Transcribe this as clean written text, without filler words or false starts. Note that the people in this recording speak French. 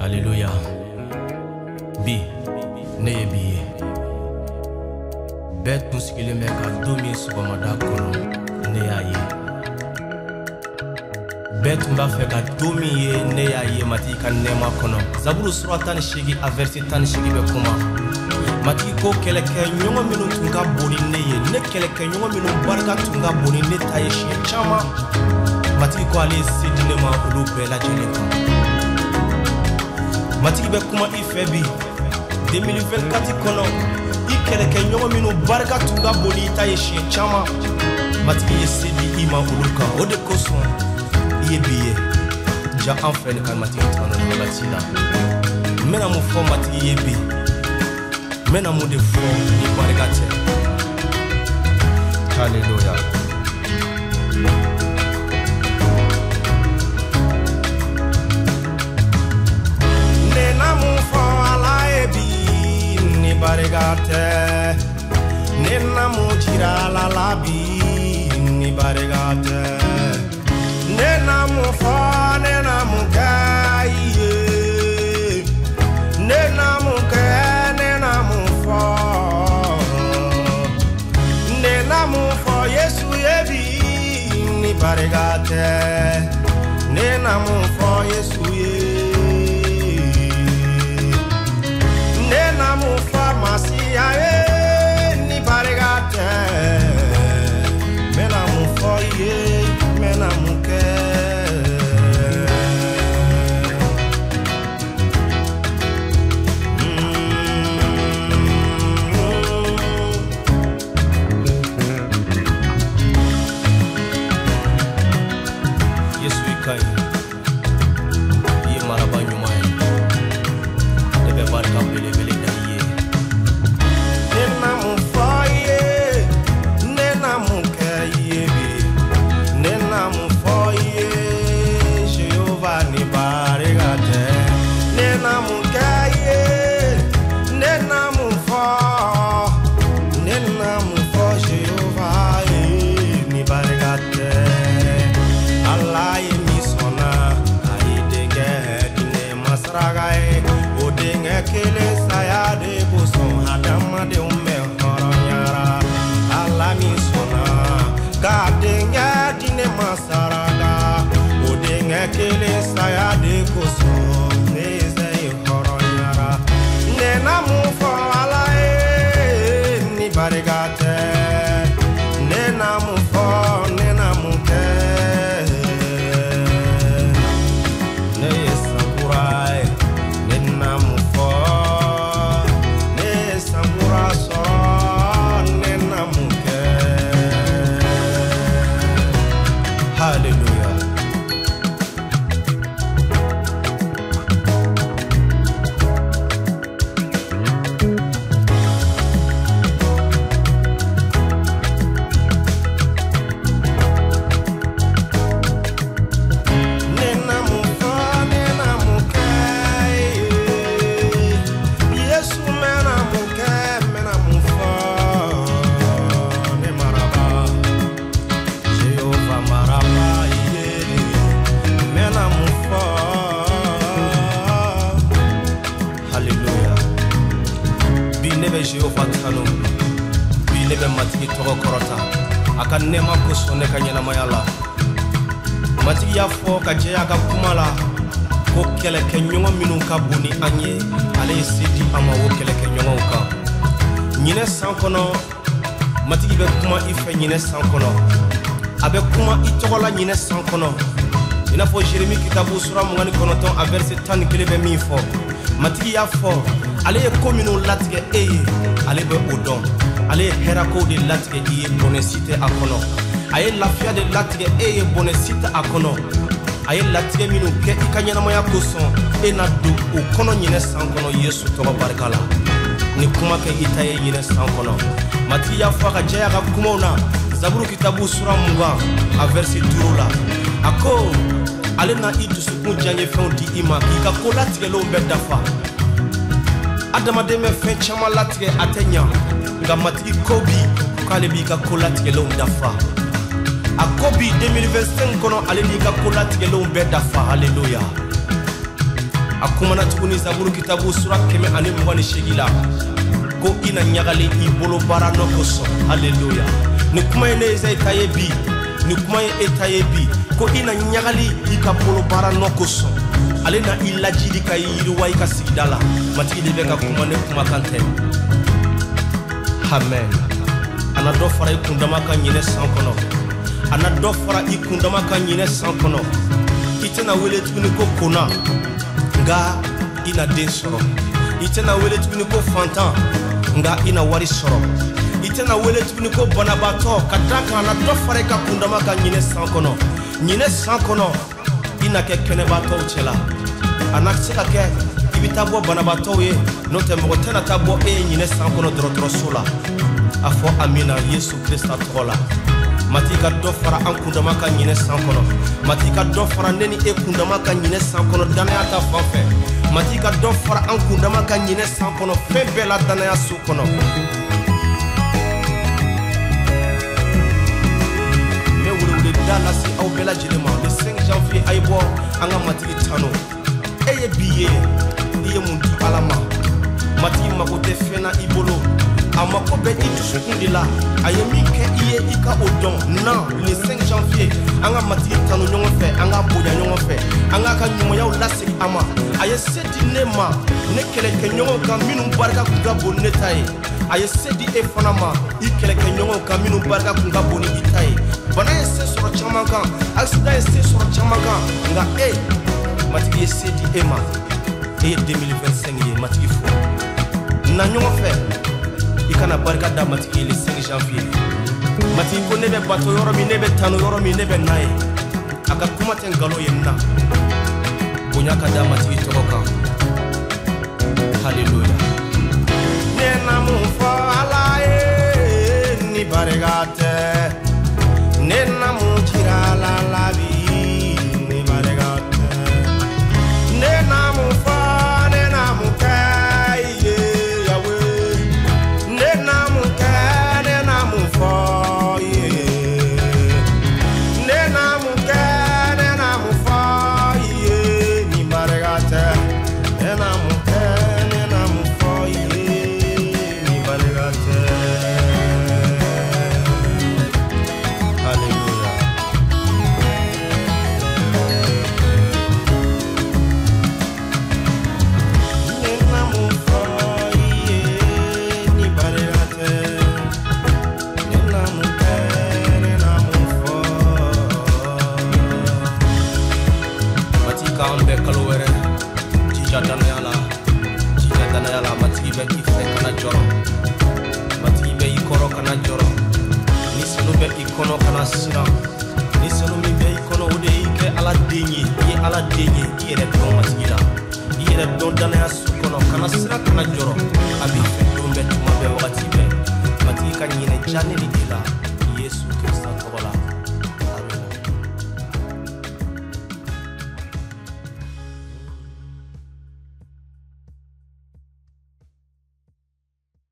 Alléluia. Bi, ne bi. Bet muskile me ka domi subamada kono ne aye. Bet mba fe ka domi ye ne aye mati ka nema kono. Zaburu suratan shigi averti tan shigi be kuma. Mati ko keleke nyongo minu tunga boni ne ye. Ne keleke nyongo minu barga tunga boni ne taye shi chama. Mati ko ale sidine ma ulu bela jeleka. Mati be kuma ifebi 2024 kono. Keleke nyongo minu barga tunga boni taye shi chama. Mati ye sidi ima uluka ode koson ye biye. Ja enfren kan mati tano ni batila. Mena mu fo mati ye bi. Mena mu de fo ni barga te. Hallelujah. Nena mu fo ala e bi ni barigate. Nena mu jira la labi ni barigate. Nena mu fo nena mu kaiye. Nena mu ke nena mu fo. Nena mu fo Yesu yebi ni barigate. Nena mu fo Yesu ye. Nena mu pharmacy aye ni barigate. Mena mu foye, mena mu ke. Yesu ikai. Ye maraba nyuma. Debe barka bele bele daliye. Nena mu foye, nena mu kaye bi. Nena mu foye, Jehovah ni barigate. Nena mu kaye, nena mu fo. Nena mu fo Jehovah ni barigate. Allah ye mi sona, ayi denge dine masragae. Odenge kele saya de boson hadama de umme horonyara. Allah mi sona, gadenge dine masaraga. Odenge kele saya de boson neze horonyara. Nena mu fo ala ni barigate. Nena mu fo, nena mu ke. Ne sakurai, nena mu fo. Ne sakura so, nena mu ke. Hallelujah. Nena mu fo, nena mu ke. Yesu mena mu ke, mena mu fo. Ne maraba, Jehovah maraba ye. Mena mu fo. Hallelujah. Bi nebe Jehovah tano. Bi nebe matiki toko korota. Aka nema kusone kanyana mayala. Matiki ya fo ka jeya ka kumala. Ko keleke nyongo minu ka boni anye. Ale sidi ama wo keleke nyongo ka. Nyine sankono. Matiki be kuma ife nyine sankono. Abe kuma itokola nyine sankono. Ina fo Jérémie kitabu sura mungani konoton a verset 10 kelebe mi fo. Matiki ya fo. Ale ye komino latige eye. Ale be odon. Ale ye herako de latige iye bonesite akono. Aye lafia de latige eye bonesite akono. Aye latige minu ke ikanyana moya koson. Ena du ukono nyine sankono Yesu toba barkala. Ni kuma ke itaye nyine sankono. Matiki ya fo ka jaya ka kumona. Zaburu kitabu sura munga a verset 2 la. Ako ale na idusu kunjanye fen di ima ika ko latige lo mbe dafa. Adama de me fen chama latige atenya. Nga matiki kobi kale bi ka ko latige lo dafa. Akobi 2025 kono alelika kola tigelo mbeda fa. Hallelujah. akumana tuguni Zaburu kitabu sura 128 ko ina nyagali ibolo bara no koso. Hallelujah. Ni kuma ene eza etaye bi, ni kuma etaye bi ko ina nyagali ikapolo bara no koso. Ale na ilajidi ka yiruwa ika sigidala matigi de beka kuma ne kuma kante. Amen. Ana do fara ikundama ka nyine sankono, ana do fara ikundama ka nyine sankono. Itena wele tuguni ko kona nga ina den soro, itena wele tuguni ko fantan nga ina wari soro, itena wele tuguni ko banabato kadaka ana do fara ka kundama ka nyine sankono ina ke kene bato chela anaksika ke ibita bo banabato ye no te mo tena tabo nyine sankono dro sola afo amina Yesu Krista tola matika do fara an kundama ka nyine sankono, matika do fara neni e kundama ka nyine sankono danaya ta fanfe, matika do fara an kundama ka nyine sankono febela danaya sukono. Me wule dala si au bela jilema le 5 janvier aibo anga matiki tano eye biye iye mundu alama matiki makote fena ibolo amako be itusukundila ayemi ke iye ika odon na le 5 janvier anga matiki tano nyongo fe anga boya nyongo fe anga ka nyumo ya ulasi ama aye sedi nema ne kele ke nyongo ka minu baraka kuga bonetaye aye sedi e fanama ikele ke nyongo ka minu baraka kuga boni itaye bana ese soro chamanga aksida ese soro chamanga nga matiki sedi ema 2025 ye matiki fo na nyongo fe ikana barka da matiki le 5 janvier matiki ko nebe bato yoro mi nebe tano yoro mi nebe nae aka kuma tengalo yenna bunyaka da matiki tokoka. Hallelujah. Nena mu fa alae ni baregate nena mu kirala labi ni baregate nena mu fa nena mu kai yawe nena mu kai nena mu fa nena mu kai nena mu fa ni baregate nena mu kai nena mu fa ni baregate. Kambe kalwere jija danayala matiki be ife kana joro matiki be ikoro kana joro nisenu be ikono kana sina nisenu mi be ikono ude ike ala denye ire don matiki la ire don danaya sukono kana sina kana joro abi fe dombe tuma be wakati be matiki kanyine jane lidila Yesu Krista tola.